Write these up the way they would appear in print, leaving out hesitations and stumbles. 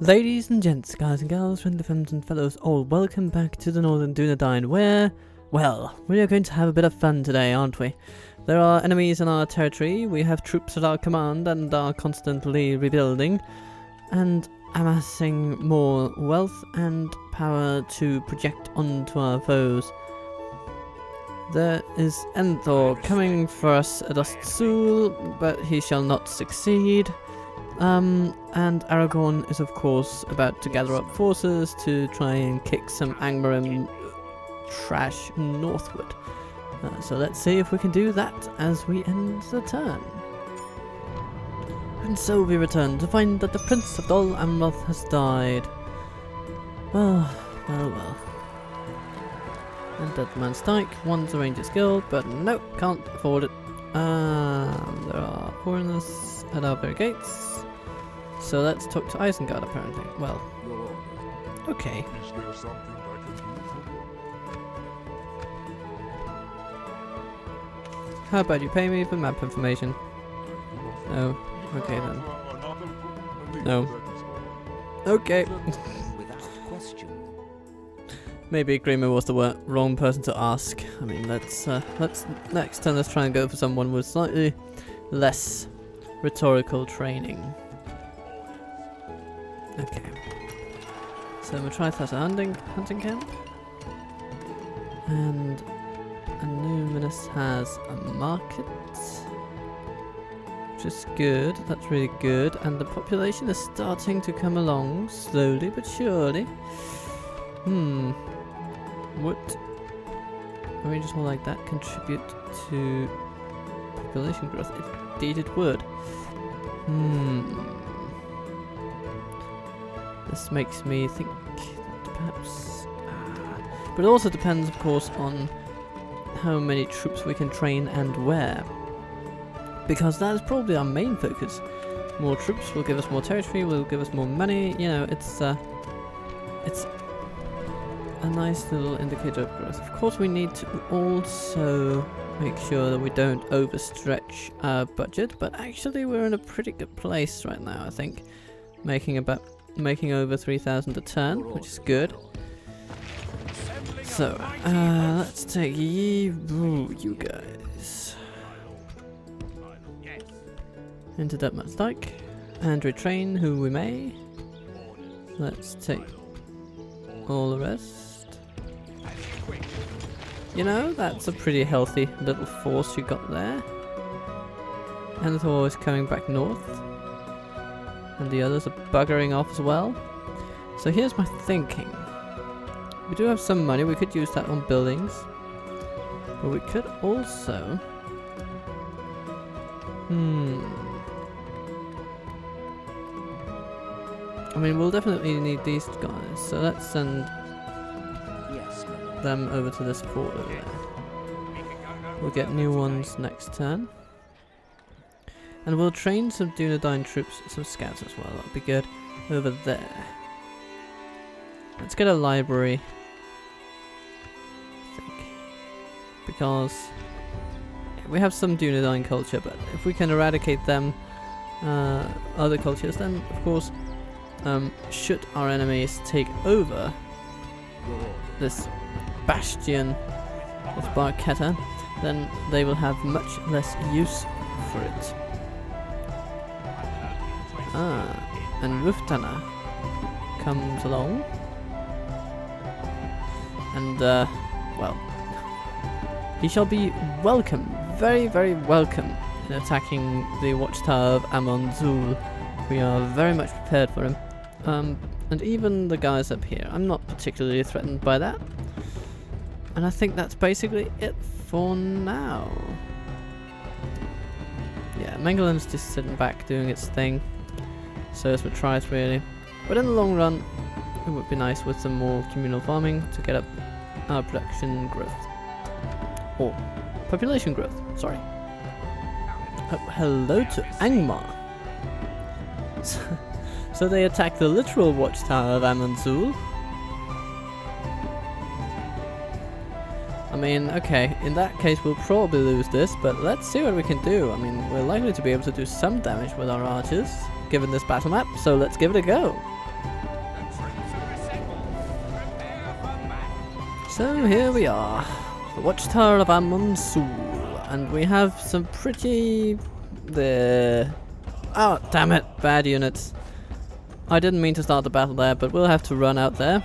Ladies and gents, guys and girls, friendly friends and fellows, all welcome back to the Northern Dunedain, where, well, we are going to have a bit of fun today, aren't we? There are enemies in our territory, we have troops at our command and are constantly rebuilding, and amassing more wealth and power to project onto our foes. There is Enthor coming for us at Ostsul, but he shall not succeed. And Aragorn is of course about to gather up forces to try and kick some Angmarim trash northward. So let's see if we can do that as we end the turn. And so we return to find that the Prince of Dol Amroth has died. Well. And Dead Man's Dyke, one's a Ranger's Guild, but nope, can't afford it. There are foreigners at our very gates. So let's talk to Isengard apparently. Well, okay. Is there something I can do for you? How about you pay me for map information? No. Okay then. No. Okay. Without question. Maybe Grima was the wrong person to ask. I mean, let's next time let's try and go for someone with slightly less rhetorical training. Okay. So Matriathas hunting camp. And Numinous has a market. Which is good, that's really good. And the population is starting to come along, slowly but surely. Would arrangements more like that contribute to population growth? Indeed it would. This makes me think that perhaps... but it also depends, of course, on how many troops we can train and where. Because that is probably our main focus. More troops will give us more territory, will give us more money, you know, it's a nice little indicator of growth. Of course we need to also make sure that we don't overstretch our budget, but actually we're in a pretty good place right now, I think. Making over 3,000 a turn, which is good. So, let's take you guys into Dead Man's Dyke and retrain who we may. Let's take all the rest. You know, that's a pretty healthy little force you got there. Enthor is coming back north. And the others are buggering off as well. So here's my thinking. We do have some money, we could use that on buildings. But we could also... I mean, we'll definitely need these guys, so let's send them over to this fort over there. We'll get new ones next turn. And we'll train some Dunedain troops, some scouts as well, that'll be good, over there. Let's get a library, I think. Because we have some Dunedain culture, but if we can eradicate them, other cultures, then of course, should our enemies take over this bastion of Barketa, then they will have much less use for it. And Ruftana comes along, and well, he shall be welcome, very, very welcome in attacking the watchtower of Amon-Zul. We are very much prepared for him. And even the guys up here, I'm not particularly threatened by that. And I think that's basically it for now. Yeah, Mengelin's just sitting back doing its thing. So is Matriathas really. But in the long run, it would be nice with some more communal farming to get up our production growth. Or population growth, sorry. Hello to Angmar. So they attack the literal watchtower of Amon-Zul. I mean, okay, in that case we'll probably lose this, but let's see what we can do. I mean, we're likely to be able to do some damage with our archers, given this battle map, so let's give it a go. So here we are, the Watchtower of Amon Sul, and we have some pretty... Oh, damn it, bad units. I didn't mean to start the battle there, but we'll have to run out there.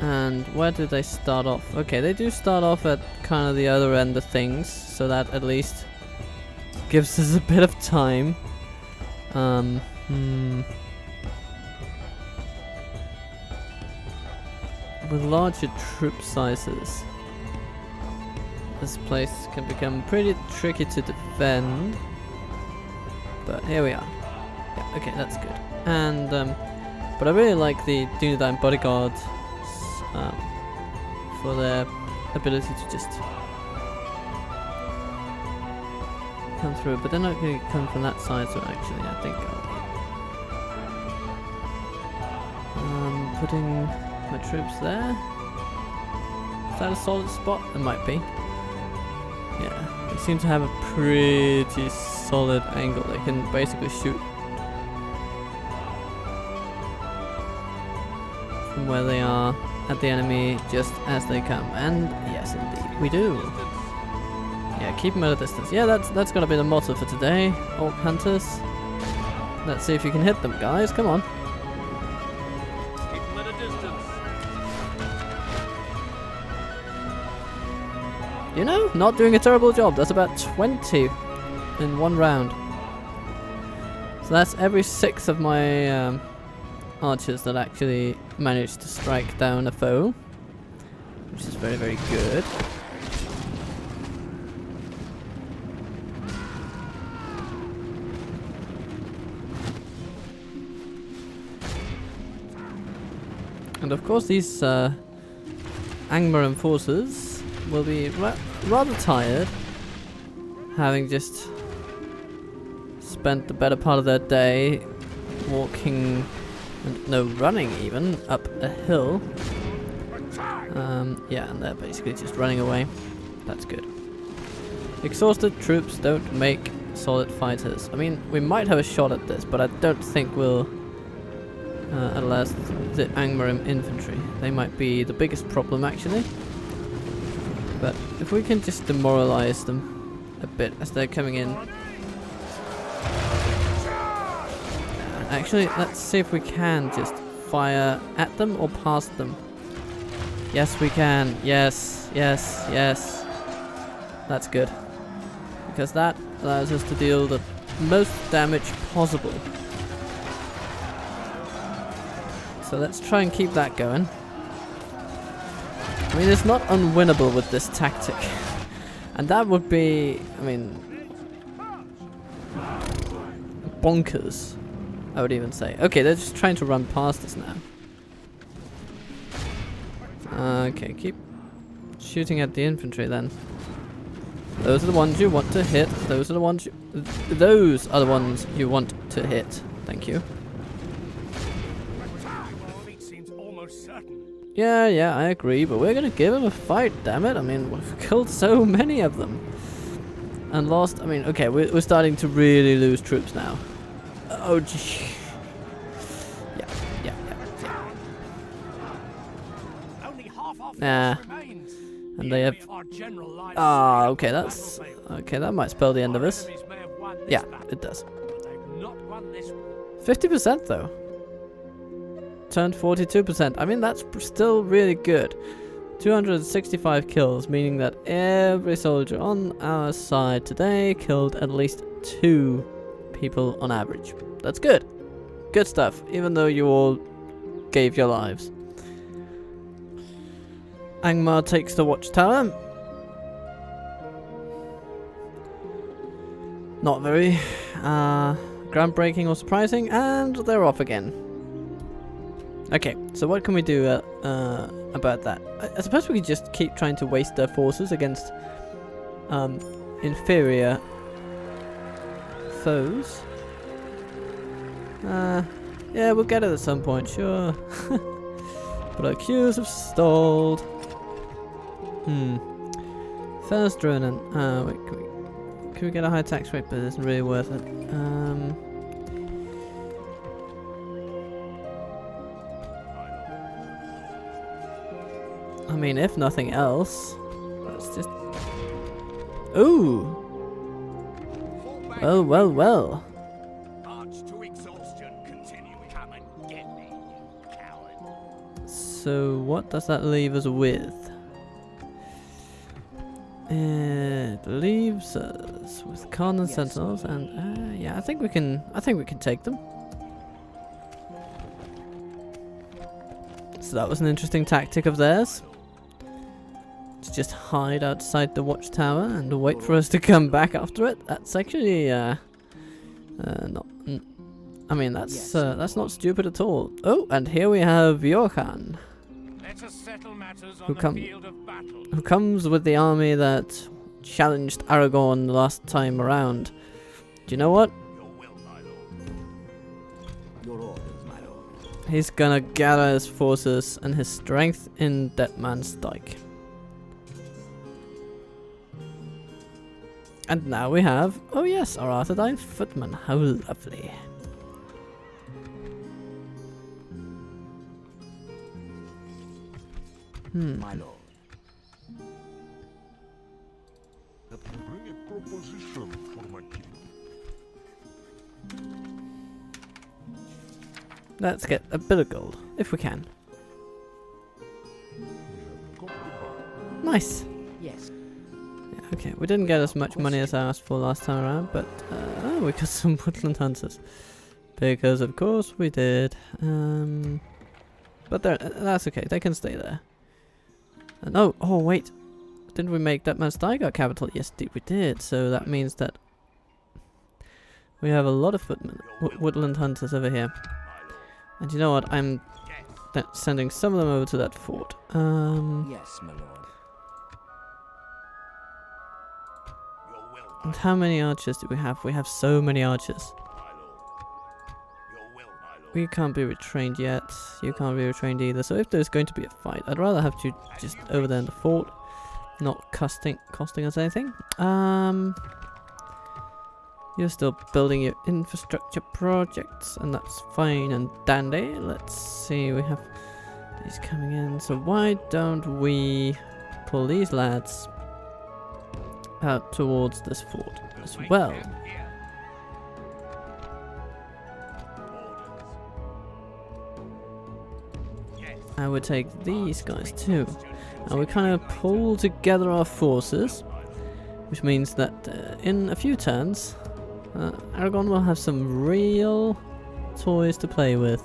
And where did they start off? Okay, they do start off at kind of the other end of things, so that at least gives us a bit of time. With larger troop sizes, this place can become pretty tricky to defend. But here we are. Yeah, okay, that's good. And but I really like the Dunedain bodyguards for their ability to just come through. But they're not going to come from that side, so actually, I think putting my troops there. Is that a solid spot? It might be. Yeah, they seem to have a pretty solid angle. They can basically shoot from where they are at the enemy just as they come. And yes, indeed, we do. Yeah, keep them at a distance. Yeah, that's gonna be the motto for today, Orc Hunters. Let's see if you can hit them, guys. Come on. Keep them at a distance. You know, not doing a terrible job. That's about 20 in one round. So that's every 6 of my archers that actually managed to strike down a foe, which is very, very good. And of course these Angmaran forces will be rather tired, having just spent the better part of their day walking, and no, running even, up a hill. Yeah, and they're basically just running away. That's good. Exhausted troops don't make solid fighters. I mean, we might have a shot at this, but I don't think we'll outlast the Angmaran infantry. They might be the biggest problem, actually. But if we can just demoralize them a bit as they're coming in. Actually, let's see if we can just fire at them or past them. Yes, we can. Yes, yes, yes. That's good. Because that allows us to deal the most damage possible. So let's try and keep that going. I mean, it's not unwinnable with this tactic. And that would be, I mean, bonkers, I would even say. Okay, they're just trying to run past us now. Okay, keep shooting at the infantry then. Those are the ones you want to hit. Those are the ones you want to hit. Thank you. Yeah, I agree, but we're gonna give them a fight, damn it. I mean, we've killed so many of them. And lost, I mean, okay, we're starting to really lose troops now. Oh, gee. Yeah. Nah. And they have... Ah, okay, that's... Okay, that might spell the end of us. Yeah, it does. 50% though. Turned 42%. I mean, that's still really good. 265 kills, meaning that every soldier on our side today killed at least 2 people on average. That's good. Good stuff, even though you all gave your lives. Angmar takes the watchtower. Not very groundbreaking or surprising, and they're off again. Okay, so what can we do about that? I suppose we could just keep trying to waste their forces against inferior foes. Yeah, we'll get it at some point, sure. But our queues have stalled. Fornost Erain. Wait, can we get a high tax rate, but it isn't really worth it. I mean, if nothing else, let's just... Ooh! Well, well, well. March to exhaustion. Continue. Come and get me, you coward. So what does that leave us with? It leaves us with Cardinal Sentinels, and yeah, I think we can take them. So that was an interesting tactic of theirs. To just hide outside the watchtower and wait for us to come back after it. That's actually not. I mean, that's not stupid at all. Oh, and here we have Johan, Let us settle matters on the field of battle. who comes with the army that challenged Aragorn the last time around. Do you know what? Your will, my lord. Your orders, my lord. He's gonna gather his forces and his strength in Dead Man's Dyke. And now we have, oh yes, our Arthedain footman. How lovely. My lord. Bring a proposition for my king. Let's get a bit of gold, if we can. Nice. Yes. Yeah, okay, we didn't get as much money as I asked for last time around, but oh, we got some woodland hunters. Because of course we did. But that's okay, they can stay there. And oh wait, didn't we make that man's Dyke our capital? Yes, indeed we did. So that means that we have a lot of footmen, woodland hunters over here. And you know what? I'm sending some of them over to that fort. Yes, my lord. Your will, my And how many archers do we have? We have so many archers. lord. Your will, my lord. We can't be retrained yet. You can't be retrained either. So if there's going to be a fight, I'd rather have you just over there in the fort, not costing us anything. You're still building your infrastructure projects, and that's fine and dandy. Let's see, we have these coming in. So why don't we pull these lads out towards this fort as Make well? camp here. Orders. Yes. I would take these guys too. And we kind of pull together our forces, which means that in a few turns, Aragorn will have some real toys to play with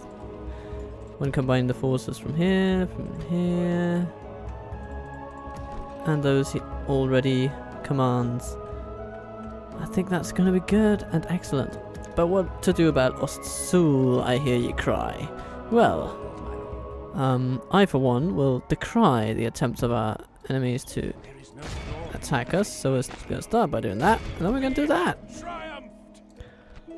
when combining the forces from here, and those he already commands. I think that's going to be good and excellent. But what to do about Ostsul, I hear you cry? Well, I for one will decry the attempts of our enemies to There is no law. attack us, so we're going to start by doing that, and then we're going to do that. Triumphed!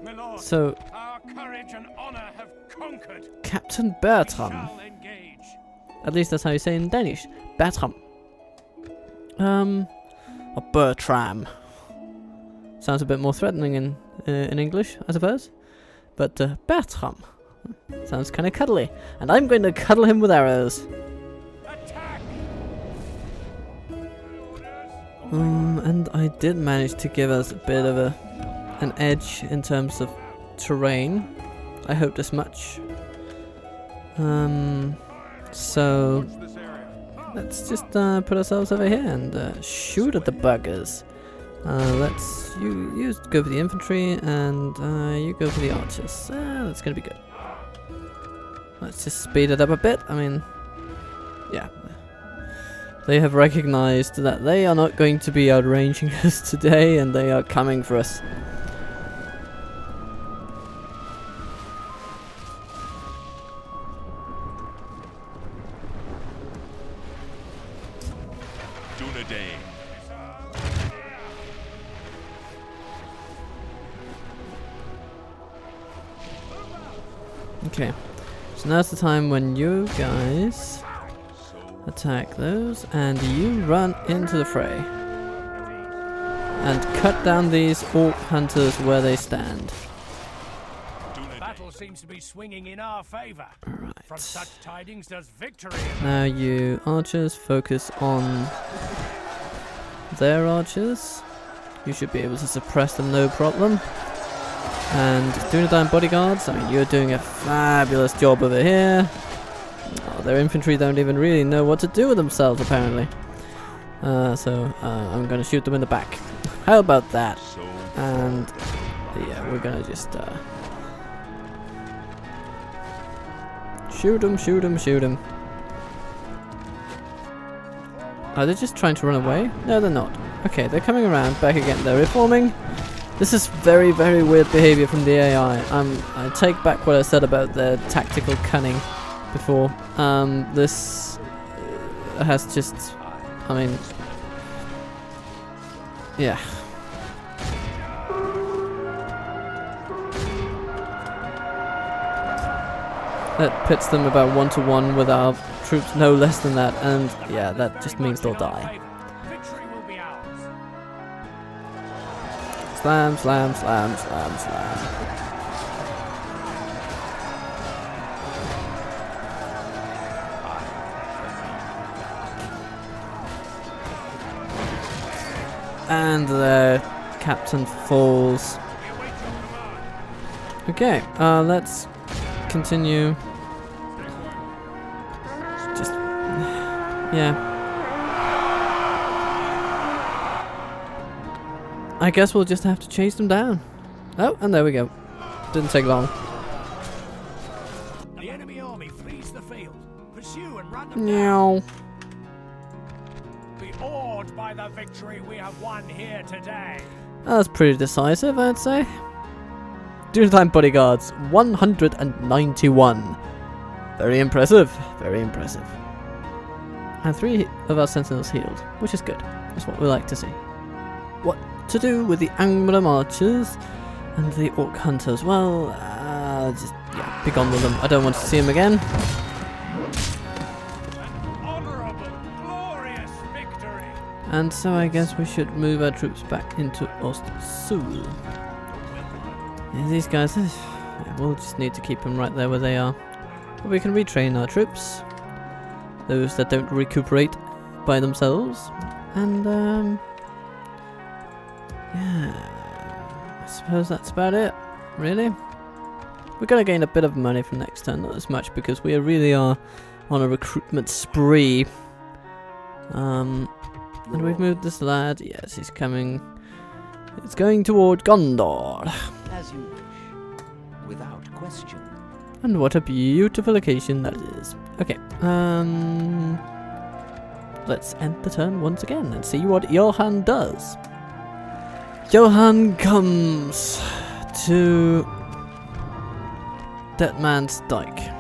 My lord, So, our courage and honor have conquered. Captain Bertram, Shall engage. at least that's how you say it in Danish, Bertram. Or Bertram. Sounds a bit more threatening in English, I suppose. But Bertram sounds kind of cuddly, and I'm going to cuddle him with arrows. Attack! And I did manage to give us a bit of an edge in terms of terrain. I hope as much. So This area. let's just put ourselves over here and shoot at the buggers. You go for the infantry, and you go for the archers. That's gonna be good. Let's just speed it up a bit. I mean, yeah. They have recognized that they are not going to be outranging us today, and they are coming for us. Dunedain. Okay, so now's the time when you guys attack those, and you run into the fray and cut down these orc hunters where they stand. Dunedain. battle seems to be swinging in our favor. Right. From such tidings does victory. Now you archers focus on their archers. You should be able to suppress them no problem. And Dunedain bodyguards, I mean, you're doing a fabulous job over here. Oh, their infantry don't even really know what to do with themselves, apparently. So I'm going to shoot them in the back. How about that? And yeah, we're going to just shoot them, shoot them, shoot them. Are they just trying to run away? No, they're not. Okay, they're coming around back again. They're reforming. This is very, very weird behavior from the AI. I take back what I said about their tactical cunning before. This has just, I mean, yeah. That pits them about 1-to-1 with our troops, no less than that, and yeah, that just means they'll die. Victory will be ours. Slam, slam, slam, slam, slam. And the captain falls. Okay, let's continue. Just, yeah. I guess we'll just have to chase them down. Oh, and there we go. Didn't take long. The enemy army flees the field. Pursue and run them down. Meow. Be awed by the victory we have won here today. That was pretty decisive, I'd say. Dunedain bodyguards, 191. Very impressive, very impressive. And 3 of our sentinels healed, which is good. That's what we like to see. What to do with the Angmar archers and the orc hunters? Well, just yeah, be gone with them. I don't want to see them again. An honorable, glorious victory. And so I guess we should move our troops back into Ost-Sul. Yeah, these guys, yeah, we'll just need to keep them right there where they are. But we can retrain our troops, those that don't recuperate by themselves, and yeah, I suppose that's about it, really. We're going to gain a bit of money from next turn, not as much, because we really are on a recruitment spree. And we've moved this lad, yes, he's coming. It's going toward Gondor. As you wish, without question. And what a beautiful location that is. Okay, let's end the turn once again and see what Johan does. Johan comes to Dead Man's Dyke.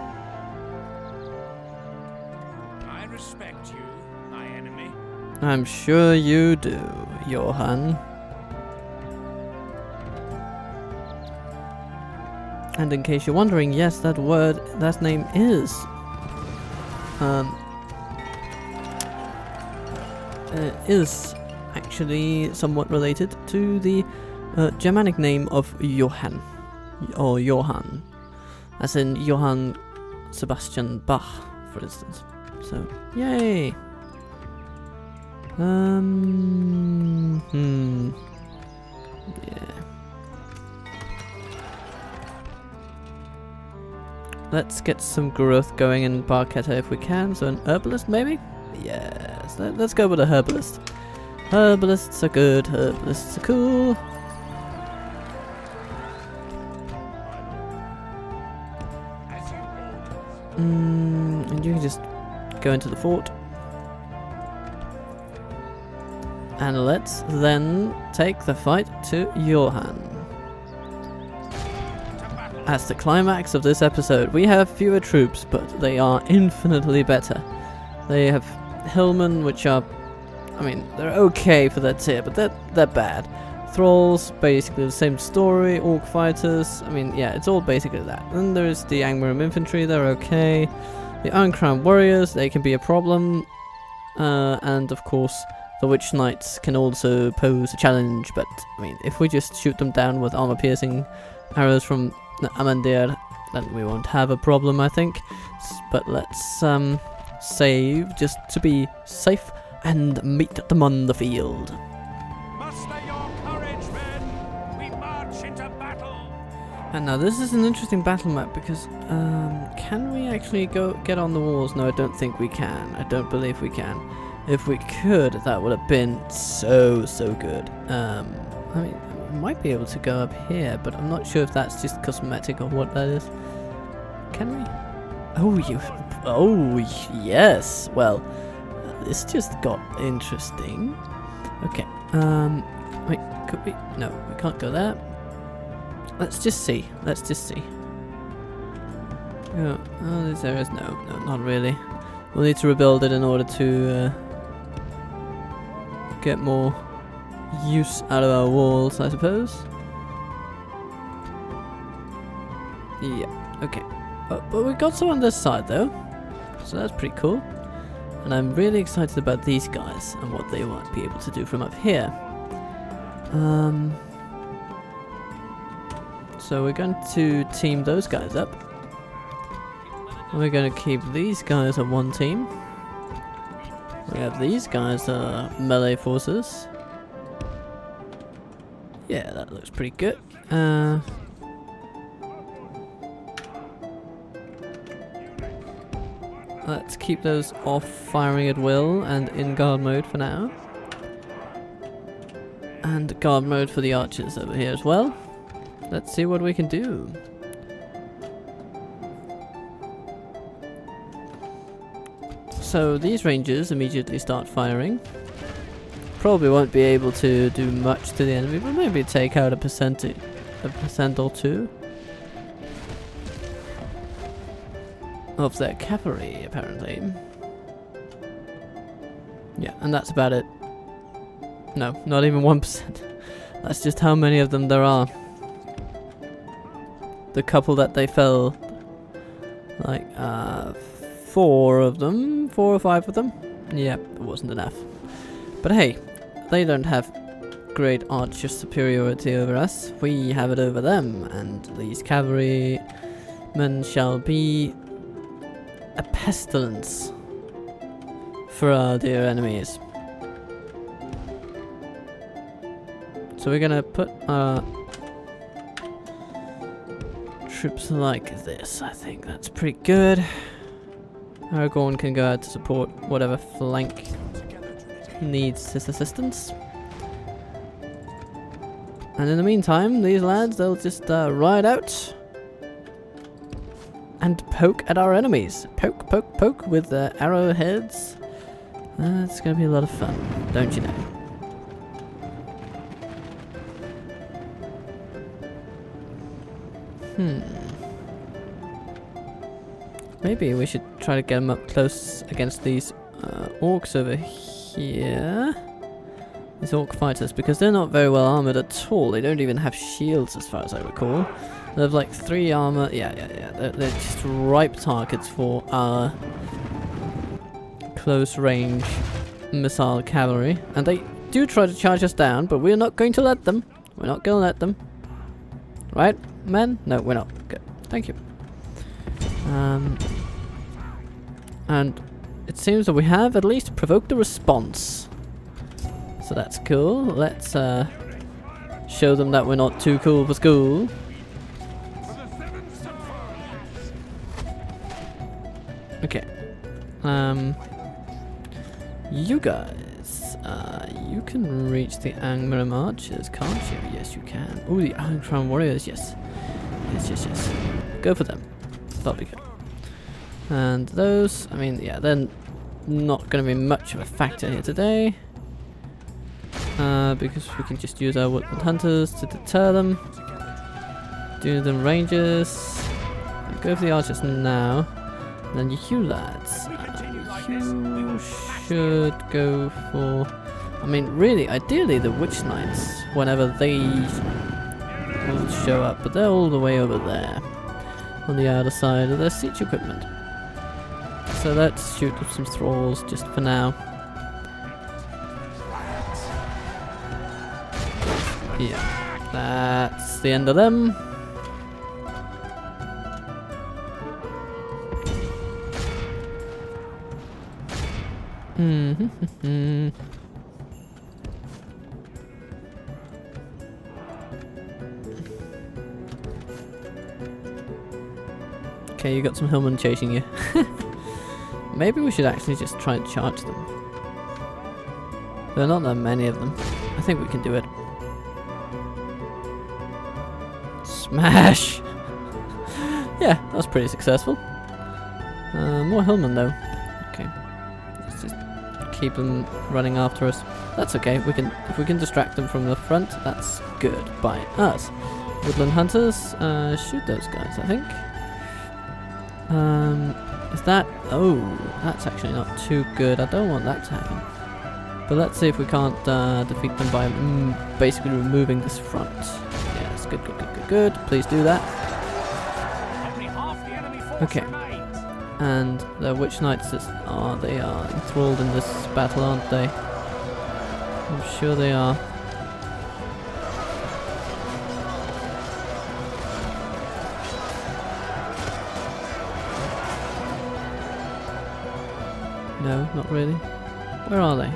I respect you, my enemy. I'm sure you do, Johan. And in case you're wondering, yes, that name is actually somewhat related to the Germanic name of Johann, or Johann, as in Johann Sebastian Bach, for instance. So, yay! Yeah. Let's get some growth going in Barketta if we can. So an herbalist, maybe? Yes, let's go with a herbalist. Herbalists are good, herbalists are cool. And you can just go into the fort. And let's then take the fight to Johan. As the climax of this episode, we have fewer troops, but they are infinitely better. They have hillmen, which are, I mean, they're okay for their tier, but they're bad. Thralls, basically the same story. Orc fighters, I mean, yeah, it's all basically that. Then there's the Angmar infantry, they're okay. The Uncrowned warriors, they can be a problem. And of course, the Witch Knights can also pose a challenge, but I mean, if we just shoot them down with armor-piercing arrows from Amandir, then we won't have a problem, I think. But let's save just to be safe and meet them on the field. Muster your courage, men! We march into battle! And now this is an interesting battle map because can we actually get on the walls? No, I don't think we can. I don't believe we can. If we could, that would have been so good. I mean, we might be able to go up here, but I'm not sure if that's just cosmetic or what that is. Can we? Oh, yes. Well, this just got interesting. Okay. Wait, could we? No, we can't go there. Let's just see. Oh, these areas? No, not really. We'll need to rebuild it in order to get more use out of our walls, I suppose. Yeah, okay. But we got some on this side though, so that's pretty cool. And I'm really excited about these guys and what they might be able to do from up here. So we're going to team those guys up. And we're going to keep these guys on one team. We have these guys melee forces. Yeah, that looks pretty good. Let's keep those off firing at will and in guard mode for now. And guard mode for the archers over here as well. Let's see what we can do. So these rangers immediately start firing. Probably won't be able to do much to the enemy, but maybe take out a percent or two of their cavalry, apparently. Yeah, and that's about it. No, not even 1%. That's just how many of them there are. The couple that they fell, like 4 or 5 of them. Yep, it wasn't enough. But hey, they don't have great archer superiority over us. We have it over them, and these cavalrymen shall be a pestilence for our dear enemies. So we're gonna put our troops like this. I think that's pretty good. Aragorn can go out to support whatever flank needs his assistance. And in the meantime, these lads, they'll just ride out and poke at our enemies. Poke with their arrowheads. It's going to be a lot of fun, don't you know? Maybe we should try to get them up close against these orcs over here. These orc fighters, because they're not very well armored at all. They don't even have shields as far as I recall. They have like 3 armor. Yeah. They're just ripe targets for our close range missile cavalry. And they do try to charge us down, but we're not going to let them. We're not going to let them. Right, men? No, we're not. Good. Thank you. And it seems that we have at least provoked a response. So that's cool. Let's show them that we're not too cool for school. Okay. You guys, you can reach the Angmar archers, can't you? Yes, you can. Oh, the Angmar warriors, yes. Yes. Go for them. That'll be good. And those, I mean, yeah, they're not going to be much of a factor here today. Because we can just use our woodland hunters to deter them. Dunedain rangers. Go for the archers now. And then you lads. You should go for... I mean, really, ideally the witch knights, whenever they will show up. But they're all the way over there. On the other side of their siege equipment. So let's shoot some thralls just for now. Yeah, that's the end of them. Okay, you got some hillmen chasing you. Maybe we should actually just try and charge them. There are not that many of them. I think we can do it. Smash! Yeah, that was pretty successful. More hillmen though. Okay. Let's just keep them running after us. That's okay. If we can distract them from the front, that's good by us. Woodland hunters, shoot those guys, I think. Is that... Oh, that's actually not too good. I don't want that to happen. But let's see if we can't defeat them by basically removing this front. Yes, good, good, good, good, good. Please do that. Okay. And the Witch Knights, they are enthralled in this battle, aren't they? I'm sure they are. No, not really. Where are they?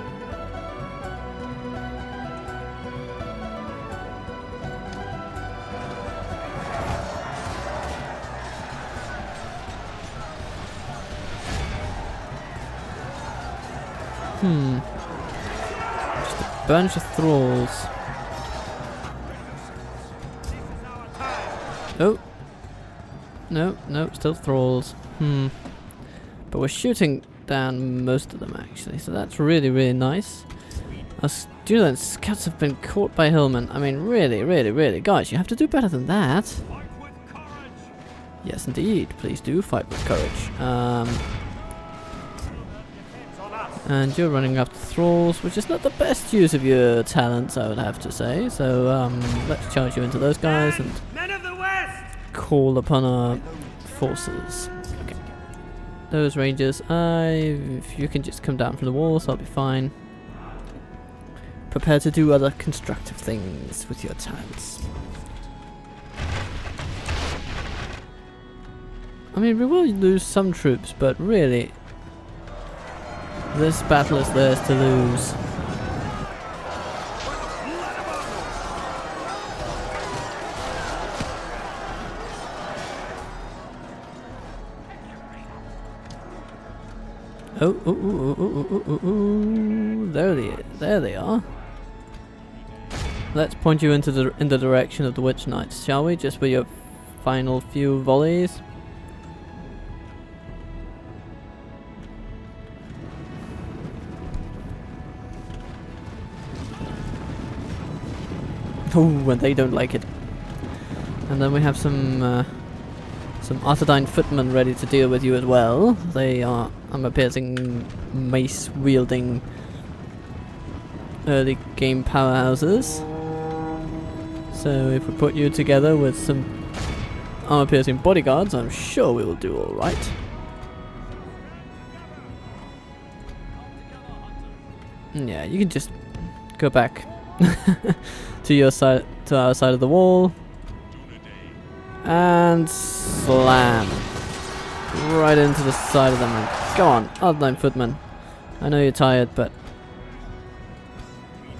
Just a bunch of thralls. Oh. No, no, still thralls. But we're shooting down most of them actually, so that's really, really nice. Our Dunedain scouts have been caught by hillmen. I mean, really, really, really, guys, you have to do better than that. Yes, indeed. Please do fight with courage. And you're running after thralls, which is not the best use of your talents, I would have to say. So let's charge you into those guys and call upon our forces. Okay. Those rangers, if you can just come down from the walls, I'll be fine. Prepare to do other constructive things with your talents. I mean, we will lose some troops, but really, this battle is theirs to lose. Oh, there they are. Let's point you in the direction of the Witch Knights, shall we? Just for your final few volleys. Oh, and they don't like it. And then we have some Dunedain footmen ready to deal with you as well. They are armor-piercing, mace-wielding early game powerhouses. So if we put you together with some armor-piercing bodyguards, I'm sure we will do all right. Yeah, you can just go back to your side, to our side of the wall, and slam right into the side of them. And go on, Dunedain footman. I know you're tired, but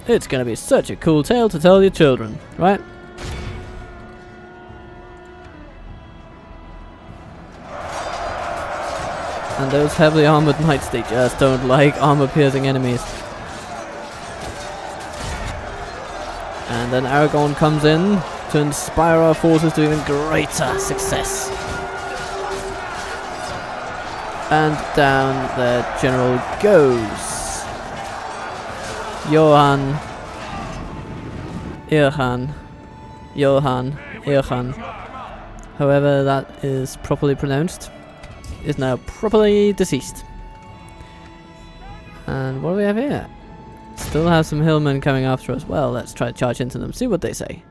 it's gonna be such a cool tale to tell your children, right? And those heavily armored knights, they just don't like armor-piercing enemies. And then Aragorn comes in to inspire our forces to even greater success. And down the general goes. Johan, however that is properly pronounced, is now properly deceased. And what do we have here? Still have some hillmen coming after us. Well, let's try to charge into them, see what they say.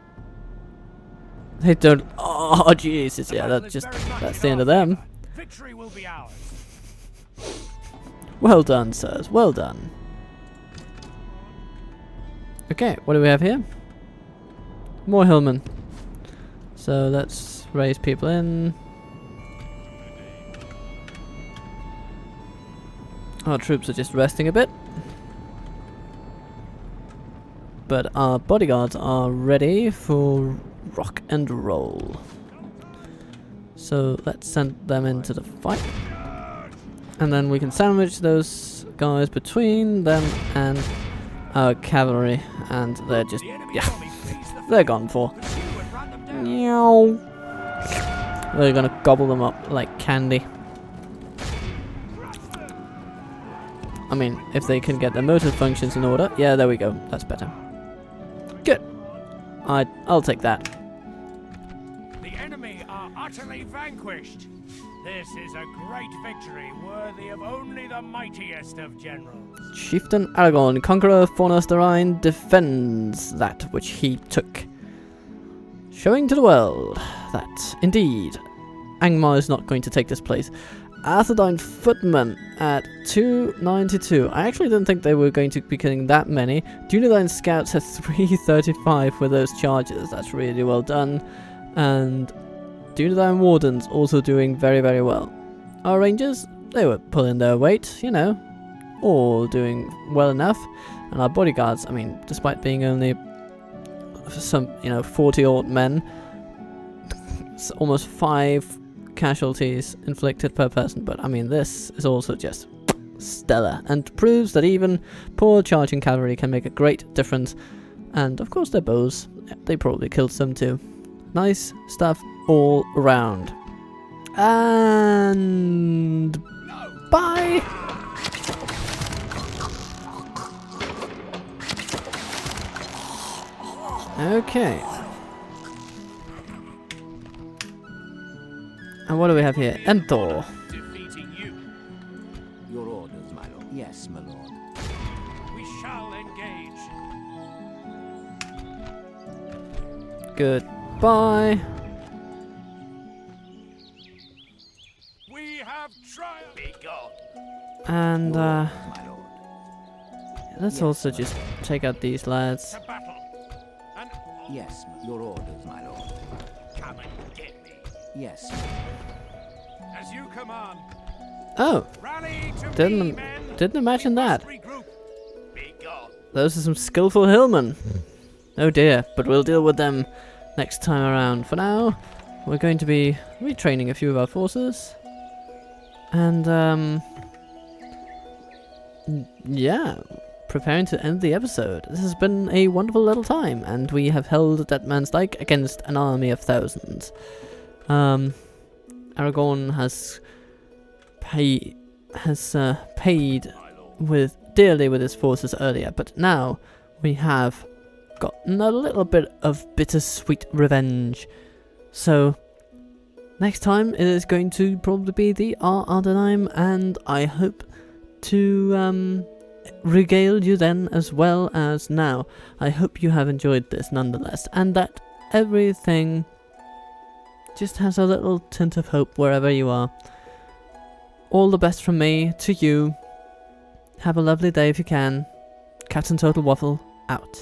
They don't... Oh, Jesus, yeah, that's the end of them. Victory will be ours. Well done, sirs, well done. Okay, what do we have here? More hillmen. So let's raise people in. Our troops are just resting a bit. But our bodyguards are ready for rock and roll. So let's send them into the fight. And then we can sandwich those guys between them and our cavalry. And they're just, yeah, they're gone for. Meow. They're gonna gobble them up like candy. I mean, if they can get their motor functions in order. Yeah, there we go. That's better. Good. I'll take that. The enemy are utterly vanquished. This is a great victory worthy of only the mightiest of generals. Chieftain Aragorn, conqueror of Fornost Erain, defends that which he took. Showing to the world that, indeed, Angmar is not going to take this place. Arthedain footmen at 292. I actually didn't think they were going to be killing that many. Dunedain scouts at 335 with those charges. That's really well done. And Dunedain wardens also doing very, very well. Our rangers, they were pulling their weight, you know, all doing well enough. And our bodyguards, I mean, despite being only some, 40 odd men, it's almost 5 casualties inflicted per person, but I mean, this is also just stellar and proves that even poor charging cavalry can make a great difference. And of course their bows, they probably killed some too. Nice stuff all around. And bye. Okay. And what do we have here? Enthor. Defeating you, Your orders, my lord. Yes, my lord. we shall engage. Goodbye. We have triumphed. Be gone. And Your orders, my lord. let's Yes, also my just take out these lads. To battle. And Yes, your orders, my lord. come and get me. Yes. As you command. Oh, Rally to me, didn't men. imagine We that. must regroup. Be gone. Those are some skillful hillmen. Oh dear, but we'll deal with them next time around. For now, we're going to be retraining a few of our forces. And, yeah, preparing to end the episode. This has been a wonderful little time, and we have held Dead Man's Dyke against an army of thousands. Aragorn has paid dearly with his forces earlier, but now we have gotten a little bit of bittersweet revenge. So next time it is going to probably be the Ardenheim, and I hope to regale you then as well as now. I hope you have enjoyed this nonetheless, and that everything just has a little tint of hope wherever you are. All the best from me to you. Have a lovely day if you can. Captain Total Waffle, out.